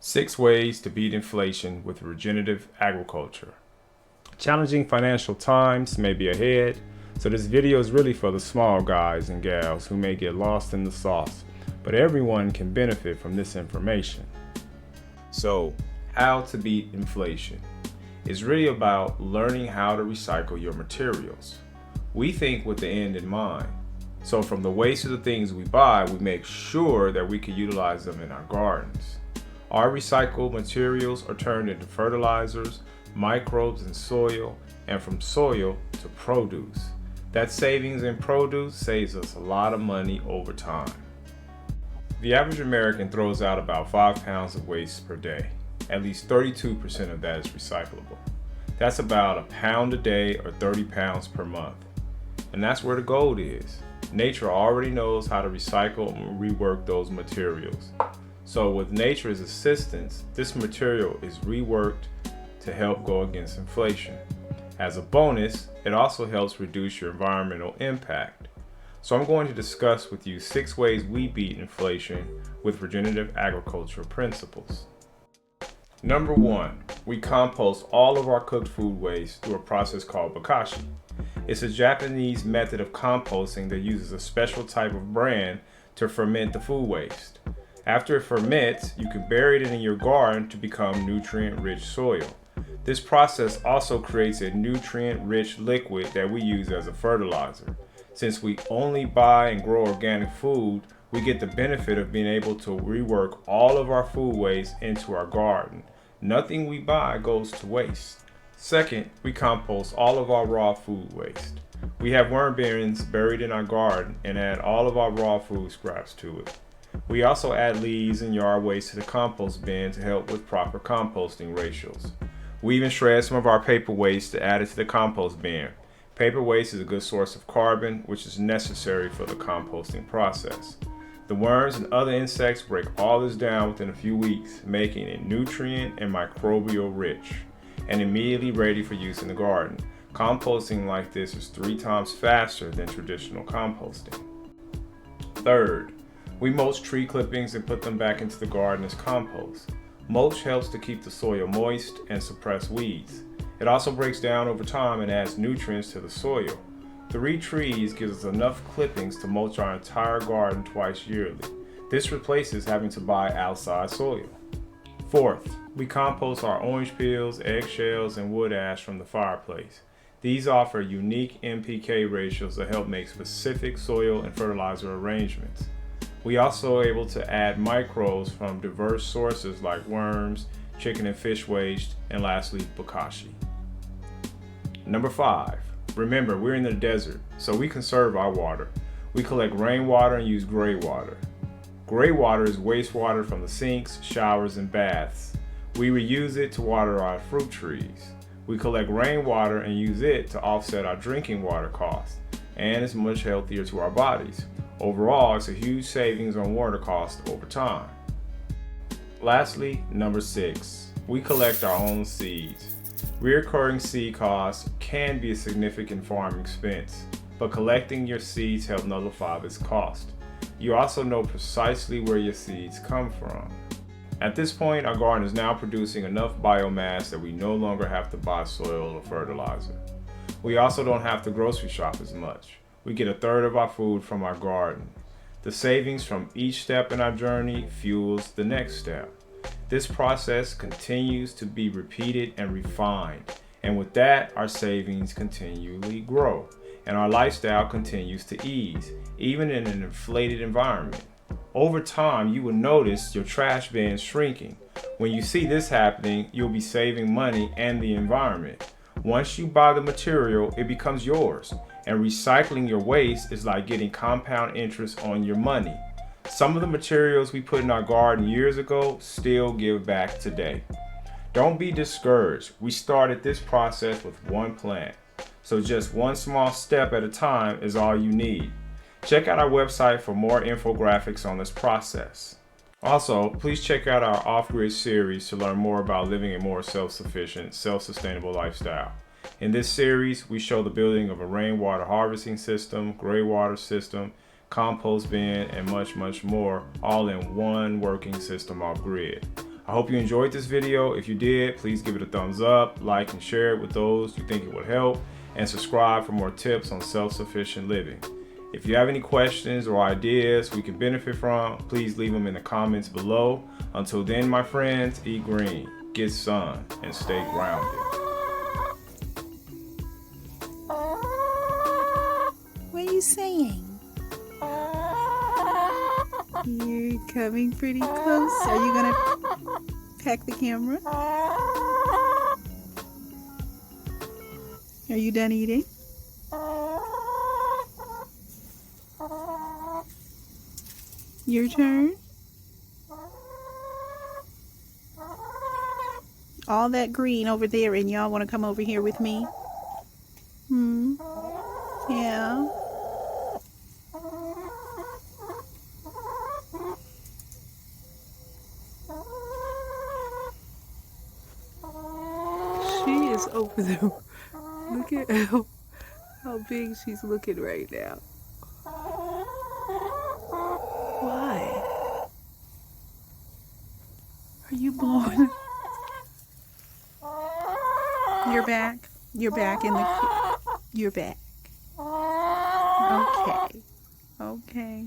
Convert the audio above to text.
6 ways to beat inflation with regenerative agriculture. Challenging financial times may be ahead, so this video is really for the small guys and gals who may get lost in the sauce, but everyone can benefit from this information. So, how to beat inflation? It's really about learning how to recycle your materials. We think with the end in mind. So from the waste of the things we buy, we make sure that we can utilize them in our gardens. Our recycled materials are turned into fertilizers, microbes in soil, and from soil to produce. That savings in produce saves us a lot of money over time. The average American throws out about 5 pounds of waste per day. At least 32% of that is recyclable. That's about a pound a day or 30 pounds per month. And that's where the gold is. Nature already knows how to recycle and rework those materials. So with nature's assistance, this material is reworked to help go against inflation. As a bonus, it also helps reduce your environmental impact. So I'm going to discuss with you 6 ways we beat inflation with regenerative agriculture principles. Number 1, we compost all of our cooked food waste through a process called Bokashi. It's a Japanese method of composting that uses a special type of bran to ferment the food waste. After it ferments, you can bury it in your garden to become nutrient-rich soil. This process also creates a nutrient-rich liquid that we use as a fertilizer. Since we only buy and grow organic food, we get the benefit of being able to rework all of our food waste into our garden. Nothing we buy goes to waste. Second, we compost all of our raw food waste. We have worm bins buried in our garden and add all of our raw food scraps to it. We also add leaves and yard waste to the compost bin to help with proper composting ratios. We even shred some of our paper waste to add it to the compost bin. Paper waste is a good source of carbon, which is necessary for the composting process. The worms and other insects break all this down within a few weeks, making it nutrient and microbial rich, and immediately ready for use in the garden. Composting like this is 3 times faster than traditional composting. Third, we mulch tree clippings and put them back into the garden as compost. Mulch helps to keep the soil moist and suppress weeds. It also breaks down over time and adds nutrients to the soil. 3 trees gives us enough clippings to mulch our entire garden twice yearly. This replaces having to buy outside soil. Fourth, we compost our orange peels, eggshells, and wood ash from the fireplace. These offer unique NPK ratios that help make specific soil and fertilizer arrangements. We also are able to add microbes from diverse sources like worms, chicken and fish waste, and lastly, Bokashi. Number 5, remember we're in the desert, so we conserve our water. We collect rainwater and use gray water. Gray water is wastewater from the sinks, showers, and baths. We reuse it to water our fruit trees. We collect rainwater and use it to offset our drinking water costs, and it's much healthier to our bodies. Overall, it's a huge savings on water costs over time. Lastly, number 6, we collect our own seeds. Recurring seed costs can be a significant farm expense, but collecting your seeds help nullify this cost. You also know precisely where your seeds come from. At this point, our garden is now producing enough biomass that we no longer have to buy soil or fertilizer. We also don't have to grocery shop as much. We get 1/3 of our food from our garden. The savings from each step in our journey fuels the next step. This process continues to be repeated and refined, and with that, our savings continually grow, and our lifestyle continues to ease, even in an inflated environment. Over time, you will notice your trash bin shrinking. When you see this happening, you'll be saving money and the environment. Once you buy the material, it becomes yours, and recycling your waste is like getting compound interest on your money. Some of the materials we put in our garden years ago still give back today. Don't be discouraged. We started this process with 1 plant, so just 1 small step at a time is all you need. Check out our website for more infographics on this process. Also, please check out our off-grid series to learn more about living a more self-sufficient, self-sustainable lifestyle. In this series, we show the building of a rainwater harvesting system, gray water system, compost bin, and much more, all in one working system off-grid. I hope you enjoyed this video. If you did, please give it a thumbs up, like and share it with those you think it would help, and subscribe for more tips on self-sufficient living. If you have any questions or ideas we can benefit from, please leave them in the comments below. Until then, my friends, eat green, get sun, and stay grounded. What are you saying? You're coming pretty close. Are you gonna pack the camera? Are you done eating? Your turn. All that green over there, and y'all want to come over here with me? Yeah. She is over there. Look at how big she's looking right now. Why? Are you blowing? You're back. You're back in the... You're back. Okay. Okay.